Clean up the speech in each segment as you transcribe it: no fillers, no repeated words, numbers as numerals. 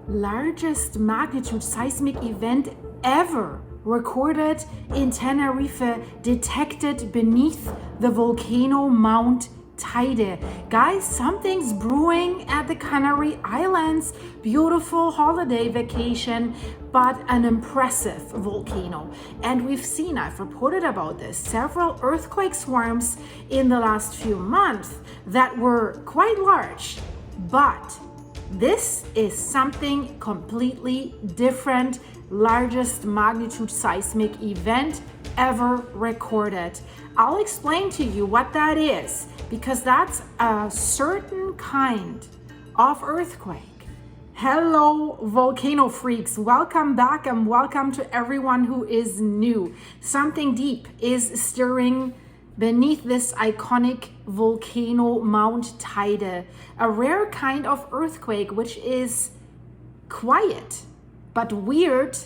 largest magnitude seismic event ever recorded in Tenerife, detected beneath the volcano Mount Teide. Guys, something's brewing at the Canary Islands. Beautiful holiday vacation, but an impressive volcano. And I've reported about this, several earthquake swarms in the last few months that were quite large. But this is something completely different, largest magnitude seismic event ever recorded. I'll explain to you what that is, because that's a certain kind of earthquake. Hello, volcano freaks. Welcome back and welcome to everyone who is new. Something deep is stirring beneath this iconic volcano Mount Teide, a rare kind of earthquake which is quiet but weird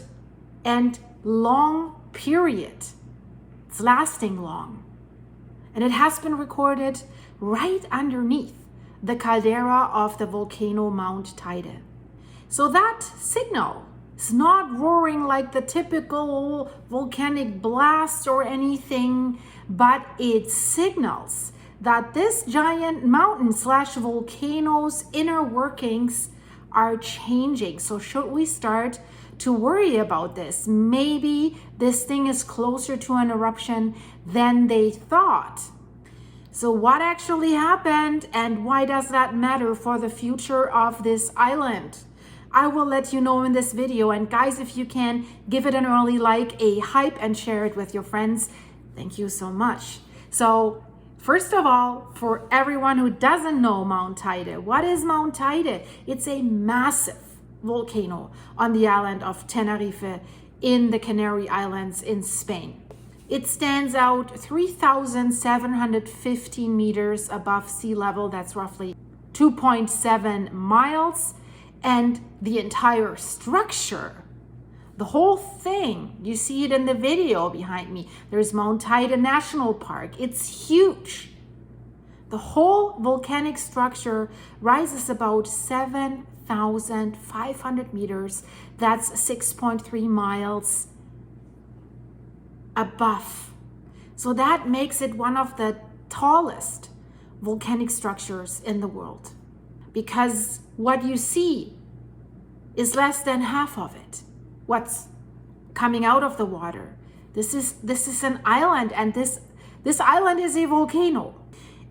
and long period. It's lasting long. And it has been recorded right underneath the caldera of the volcano Mount Teide. So that signal is not roaring like the typical volcanic blast or anything, but it signals that this giant mountain / volcano's inner workings are changing. So should we start to worry about this? Maybe this thing is closer to an eruption than they thought. So what actually happened and why does that matter for the future of this island? I will let you know in this video. And guys, if you can, give it an early like, a hype, and share it with your friends. Thank you so much. So first of all, for everyone who doesn't know Mount Teide, what is Mount Teide? It's a massive volcano on the island of Tenerife in the Canary Islands in Spain. It stands out 3,715 meters above sea level. That's roughly 2.7 miles. And the entire structure, the whole thing, you see it in the video behind me. There's Mount Teide National Park. It's huge. The whole volcanic structure rises about 7,500 meters. That's 6.3 miles above. So that makes it one of the tallest volcanic structures in the world, because what you see is less than half of it, what's coming out of the water. This is an island, and this island is a volcano.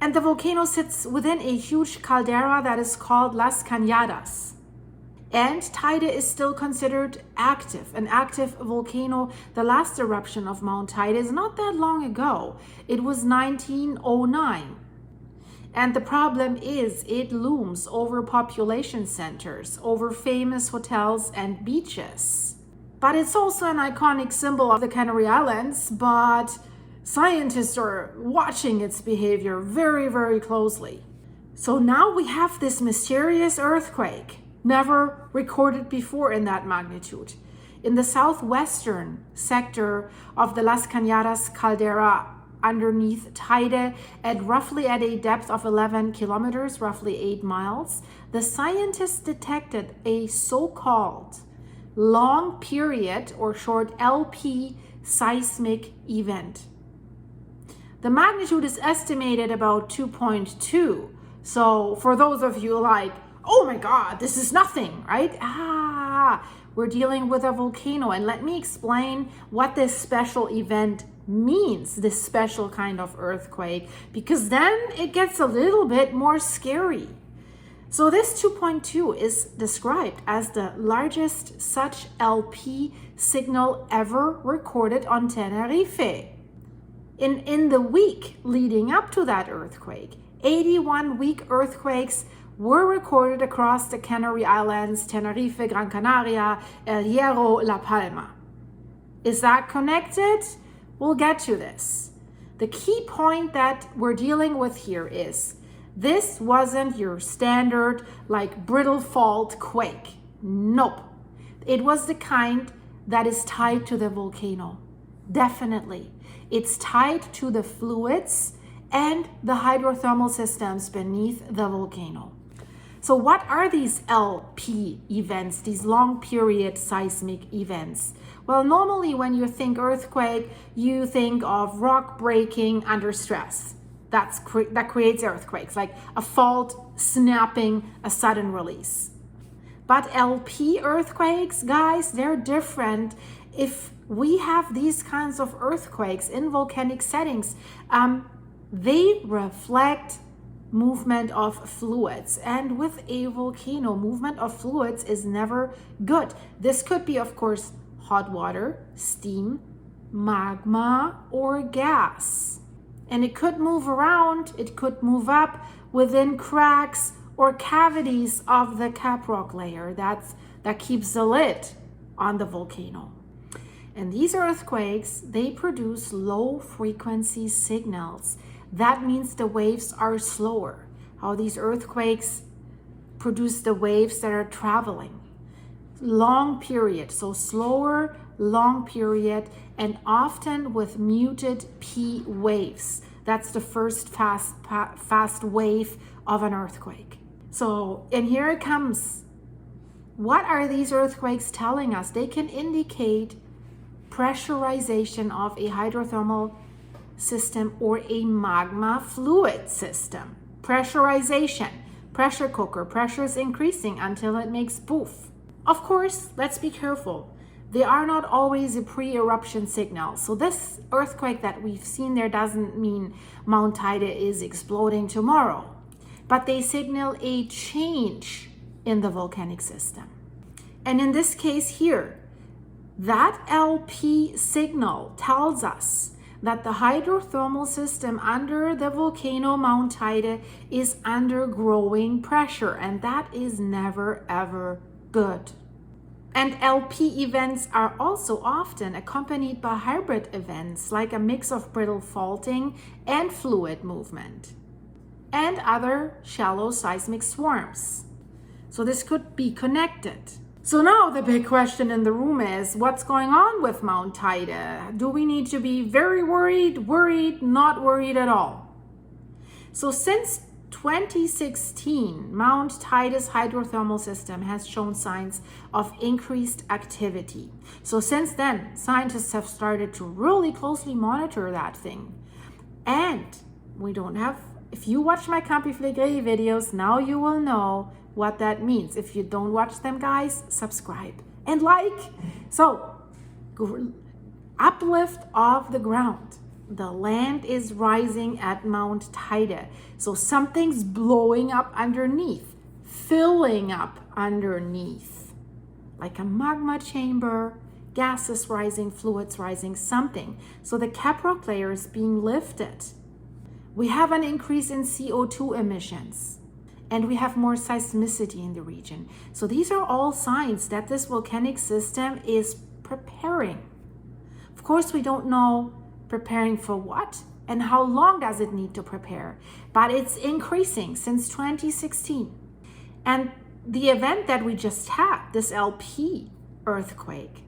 And the volcano sits within a huge caldera that is called Las Cañadas. And Teide is still considered active, an active volcano. The last eruption of Mount Teide is not that long ago. It was 1909. And the problem is it looms over population centers, over famous hotels and beaches. But it's also an iconic symbol of the Canary Islands, but scientists are watching its behavior very, very closely. So now we have this mysterious earthquake, never recorded before in that magnitude, in the southwestern sector of the Las Cañadas caldera underneath Teide, at a depth of 11 kilometers, roughly 8 miles. The scientists detected a so-called long period, or short LP, seismic event. The magnitude is estimated about 2.2. So for those of you like, oh my God, this is nothing, right? We're dealing with a volcano. And let me explain what this special event means, this special kind of earthquake, because then it gets a little bit more scary. So this 2.2 is described as the largest such LP signal ever recorded on Tenerife. In the week leading up to that earthquake, 81 weak earthquakes were recorded across the Canary Islands, Tenerife, Gran Canaria, El Hierro, La Palma. Is that connected? We'll get to this. The key point that we're dealing with here is this wasn't your standard like brittle fault quake. Nope. It was the kind that is tied to the volcano. Definitely. It's tied to the fluids and the hydrothermal systems beneath the volcano. So what are these LP events, these long period seismic events? Well, normally when you think earthquake, you think of rock breaking under stress. That creates earthquakes, like a fault snapping, a sudden release. But LP earthquakes, guys, they're different. If we have these kinds of earthquakes in volcanic settings, they reflect movement of fluids. And with a volcano, movement of fluids is never good. This could be, of course, hot water, steam, magma, or gas. And it could move around, it could move up within cracks or cavities of the caprock layer that keeps the lid on the volcano. And these earthquakes, they produce low frequency signals. That means the waves are slower. How these earthquakes produce the waves that are traveling. Long period, so slower, long period, and often with muted P waves. That's the first fast wave of an earthquake. So, and here it comes. What are these earthquakes telling us? They can indicate pressurization of a hydrothermal system or a magma fluid system. Pressurization, pressure cooker, pressure is increasing until it makes poof. Of course, let's be careful. They are not always a pre-eruption signal. So this earthquake that we've seen there doesn't mean Mount Teide is exploding tomorrow, but they signal a change in the volcanic system. And in this case here, that LP signal tells us that the hydrothermal system under the volcano Mount Teide is under growing pressure, and that is never ever good. And LP events are also often accompanied by hybrid events like a mix of brittle faulting and fluid movement and other shallow seismic swarms. So this could be connected. So now the big question in the room is, what's going on with Mount Teide? Do we need to be very worried, not worried at all? So since 2016, Mount Teide's hydrothermal system has shown signs of increased activity. So since then, scientists have started to really closely monitor that thing. And we don't have, if you watch my Campifligre videos, now you will know what that means. If you don't watch them, guys, subscribe and like. So, uplift of the ground. The land is rising at Mount Teide. So something's blowing up underneath, filling up underneath. Like a magma chamber, gases rising, fluids rising, something. So the caprock layer is being lifted. We have an increase in CO2 emissions, and we have more seismicity in the region. So these are all signs that this volcanic system is preparing. Of course, we don't know preparing for what and how long does it need to prepare, but it's increasing since 2016. And the event that we just had, this LP earthquake,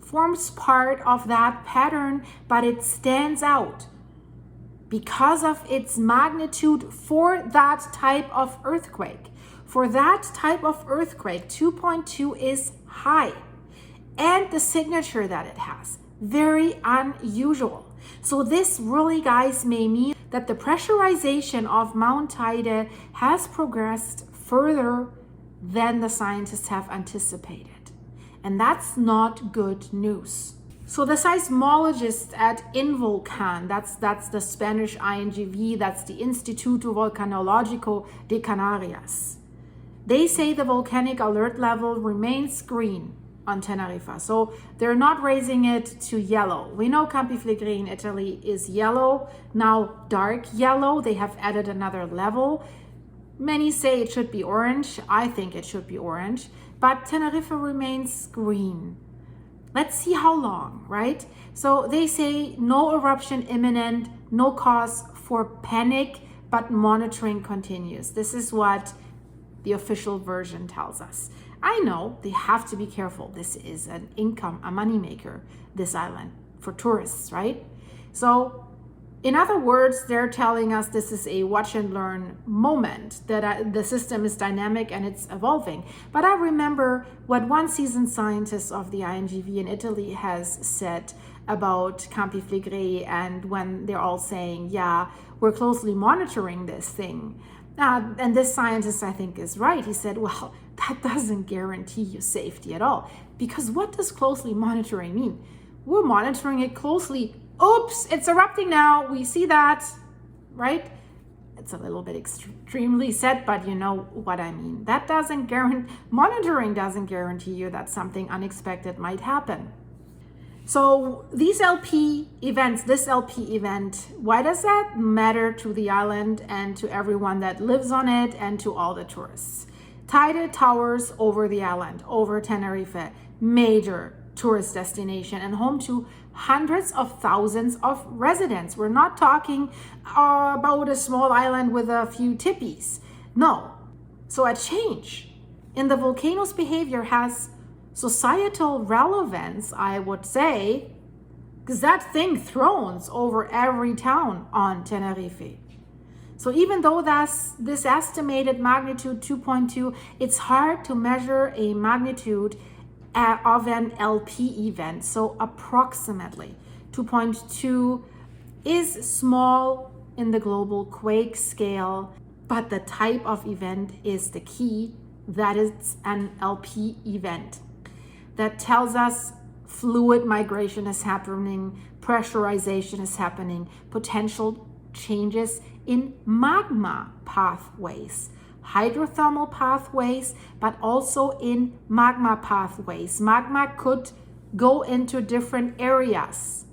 forms part of that pattern, but it stands out because of its magnitude for that type of earthquake. For that type of earthquake, 2.2 is high, and the signature that it has, very unusual. So this really, guys, may mean that the pressurization of Mount Teide has progressed further than the scientists have anticipated. And that's not good news. So the seismologists at Involcan, that's the Spanish INGV, that's the Instituto Volcanológico de Canarias. They say the volcanic alert level remains green on Tenerife. So they're not raising it to yellow. We know Campifligre in Italy is yellow, now dark yellow. They have added another level. Many say it should be orange. I think it should be orange, but Tenerife remains green. Let's see how long, right? So they say no eruption imminent, no cause for panic, but monitoring continues. This is what the official version tells us. I know they have to be careful. This is an income, a moneymaker, this island, for tourists, right? So In other words, they're telling us this is a watch and learn moment, that the system is dynamic and it's evolving. But I remember what one seasoned scientist of the INGV in Italy has said about Campi Flegrei, and when they're all saying, yeah, we're closely monitoring this thing. And this scientist, I think, is right. He said, well, that doesn't guarantee you safety at all. Because what does closely monitoring mean? We're monitoring it closely. Oops, it's erupting now. We see that, right? It's a little bit extremely said, but you know what I mean. That doesn't guarantee, monitoring doesn't guarantee you that something unexpected might happen. So these LP events, this LP event, why does that matter to the island and to everyone that lives on it and to all the tourists? Teide towers over the island, over Tenerife, major tourist destination and home to hundreds of thousands of residents. We're not talking about a small island with a few tippies. No. So a change in the volcano's behavior has societal relevance, I would say, because that thing thrones over every town on Tenerife. So even though that's this estimated magnitude 2.2, it's hard to measure a magnitude of an LP event. So approximately 2.2 is small in the global quake scale, but the type of event is the key. That is an LP event. That tells us fluid migration is happening, pressurization is happening, potential changes in magma pathways, hydrothermal pathways, but also in magma pathways. Magma could go into different areas.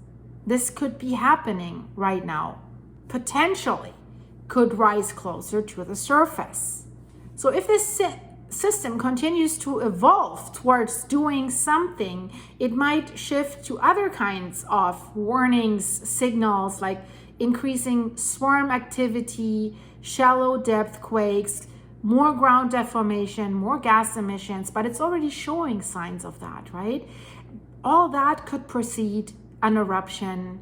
This could be happening right now. Potentially could rise closer to the surface. So if this system continues to evolve towards doing something, it might shift to other kinds of warnings, signals like increasing swarm activity, shallow depth quakes, more ground deformation, more gas emissions, but it's already showing signs of that, right? All that could precede an eruption,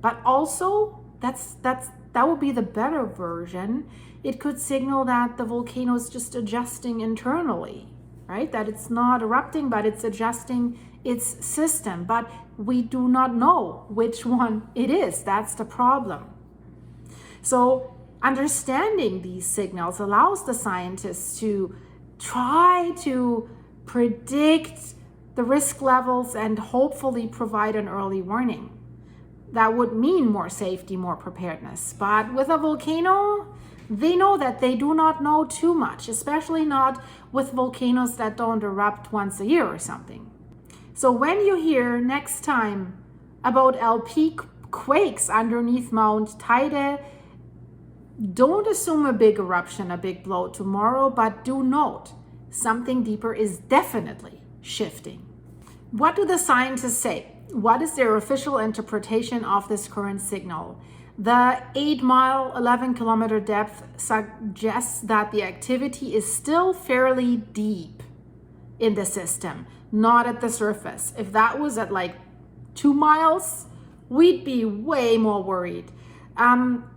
but also that would be the better version. It could signal that the volcano is just adjusting internally, right? That it's not erupting, but it's adjusting its system. But we do not know which one it is. That's the problem. So understanding these signals allows the scientists to try to predict the risk levels and hopefully provide an early warning. That would mean more safety, more preparedness. But with a volcano, they know that they do not know too much, especially not with volcanoes that don't erupt once a year or something. So when you hear next time about LP quakes underneath Mount Teide, don't assume a big eruption, a big blow tomorrow, but do note something deeper is definitely shifting. What do the scientists say? What is their official interpretation of this current signal? The 8-mile, 11-kilometer depth suggests that the activity is still fairly deep in the system, not at the surface. If that was at like 2 miles, we'd be way more worried.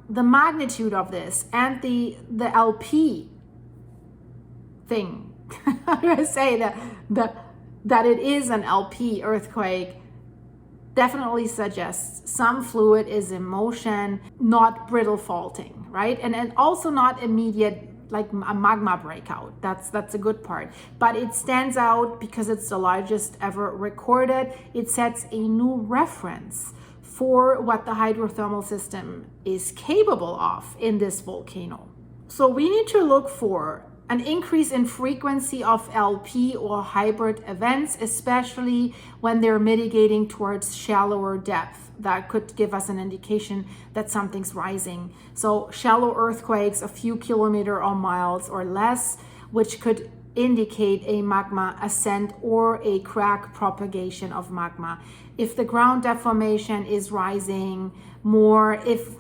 The magnitude of this and the LP thing, how do I say that it is an LP earthquake, definitely suggests some fluid is in motion, not brittle faulting, right? And also not immediate, like a magma breakout. That's a good part. But it stands out because it's the largest ever recorded. It sets a new reference for what the hydrothermal system is capable of in this volcano. So we need to look for an increase in frequency of LP or hybrid events, especially when they're mitigating towards shallower depth. That could give us an indication that something's rising. So shallow earthquakes, a few kilometers or miles or less, which could indicate a magma ascent or a crack propagation of magma. If the ground deformation is rising more, if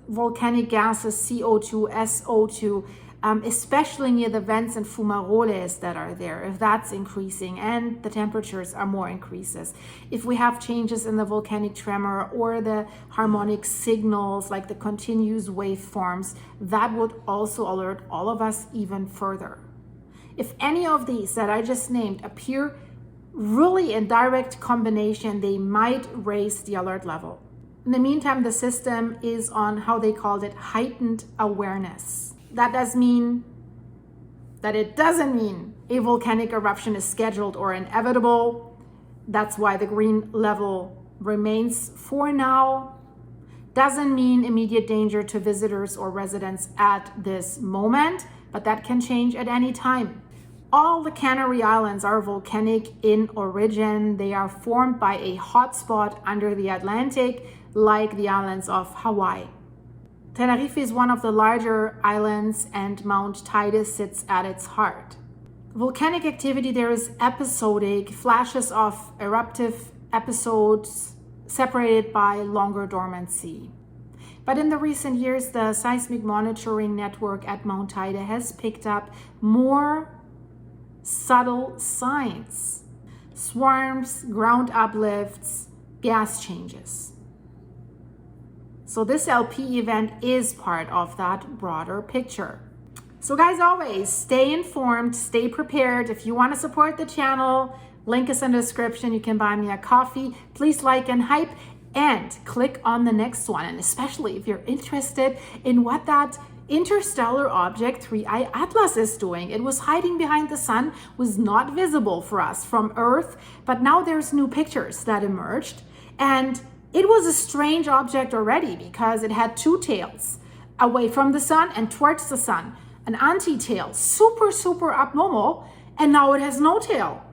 volcanic gases, CO2, SO2, especially near the vents and fumaroles that are there, if that's increasing and the temperatures are more increases. If we have changes in the volcanic tremor or the harmonic signals like the continuous waveforms, that would also alert all of us even further. If any of these that I just named appear really in direct combination, they might raise the alert level. In the meantime, the system is on, how they called it, heightened awareness. That doesn't mean a volcanic eruption is scheduled or inevitable. That's why the green level remains for now. Doesn't mean immediate danger to visitors or residents at this moment, but that can change at any time. All the Canary Islands are volcanic in origin. They are formed by a hotspot under the Atlantic, like the islands of Hawaii. Tenerife is one of the larger islands, and Mount Teide sits at its heart. Volcanic activity there is episodic, flashes of eruptive episodes separated by longer dormancy. But in the recent years, the seismic monitoring network at Mount Teide has picked up more subtle signs: swarms, ground uplifts, gas changes. So this LP event is part of that broader picture. So guys, always stay informed, stay prepared. If you want to support the channel, link is in the description. You can buy me a coffee. Please like and hype and click on the next one. And especially if you're interested in what that interstellar object 3I Atlas is doing. It was hiding behind the sun, was not visible for us from Earth, but now there's new pictures that emerged. And it was a strange object already because it had two tails, away from the sun and towards the sun. An anti-tail, super abnormal, and now it has no tail.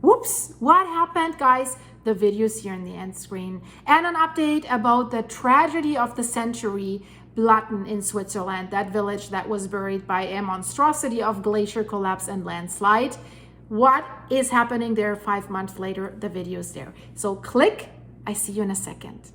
Whoops, what happened, guys? The video's here in the end screen. And an update about the tragedy of the century, Blatten in Switzerland, that village that was buried by a monstrosity of glacier collapse and landslide. What is happening there 5 months later? The video's there. So click, I see you in a second.